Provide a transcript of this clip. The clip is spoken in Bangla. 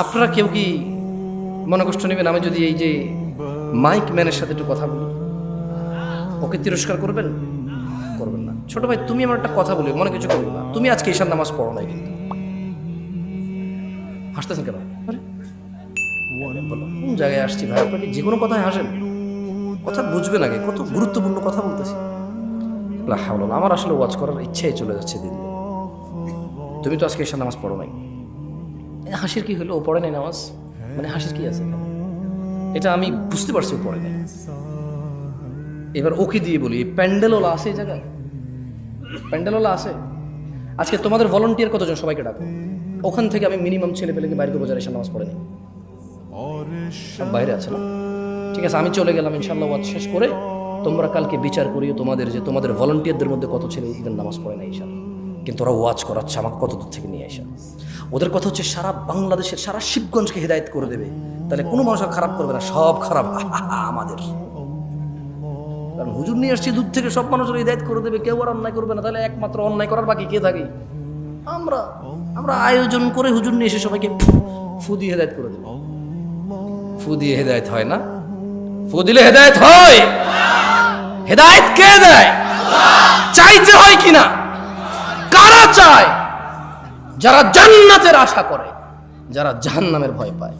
আপনারা কেউ কি মনে কষ্ট নেবেন আমি যদি এই যে মাইক ম্যানের সাথে একটু কথা বলি? ওকে তিরস্কার করবেন? করবেন না। ছোট ভাই, তুমি আমার একটা কথা বলি, মনে কিছু করবে না। তুমি আজকে ঈশান নামাজ পড়ো নাই কিন্তু। হাসতেছেন কেন? কোন জায়গায় আসছি ভাই? আপনাকে যে কোনো কথায় হাসেন? কথা বুঝবেন আগে, কত গুরুত্বপূর্ণ কথা বলতেছি। আমার আসলে ওয়াজ করার ইচ্ছাই চলে যাচ্ছে দিন দিন। তুমি তো আজকে ঈশান নামাজ পড়ো নাই, হাসির কি হলো? ও পড়ে নাই নামাজ, মানে হাসির কি আছে? এটা আমি বুঝতে পারছি ও পড়ে নাই। এবার ওকে দিয়ে বলি, প্যান্ডেলওয়ালা আছে এই জায়গায়? প্যান্ডেলওয়ালা আছে? আজকে তোমাদের ভলান্টিয়ার কতজন? সবাইকে ডাকো। ওখান থেকে আমি মিনিমাম ছেলে পেলেকে বাইরে করবো যারা ঈশান নামাজ পড়ে নাই। সব বাইরে আছে না? ঠিক আছে, আমি চলে গেলাম ইনশাল্লাহ। ওয়াজ শেষ করে তোমরা কালকে বিচার করিও তোমাদের যে তোমাদের ভলান্টিয়ারদের মধ্যে কত ছেলে ঈদের নামাজ পড়ে নাই ঈশান, কিন্তু ওরা ওয়াজ করাচ্ছে আমাকে কত দূর থেকে নিয়ে আসা। ওদের কথা হচ্ছে সারা বাংলাদেশের, সারা শিবগঞ্জকে হিদায়ত করে দেবে। তাহলে কোনো মানুষ খারাপ করবে না, সব খারাপ আমাদের। কারণ হুজুর নিয়ে আসছি দূর থেকে, সব মানুষের হিদায়ত করে দেবে, কেউ আর অন্যায় করবে না। তাহলে একমাত্র অন্যায় করার বাকি কে থাকে? আমরা আমরা আয়োজন করে হুজুর নিয়ে এসে সবাইকে ফু দিয়ে হেদায়ত করে দেবো। ফু দিয়ে হেদায়ত হয় না। ফু দিলে হেদায়ত হয়? হেদায়ত কে দেয়? চাইতে হয় কিনা? কারা চায়? যারা জান্নাতের আশা করে, যারা জাহান্নামের ভয় পায়।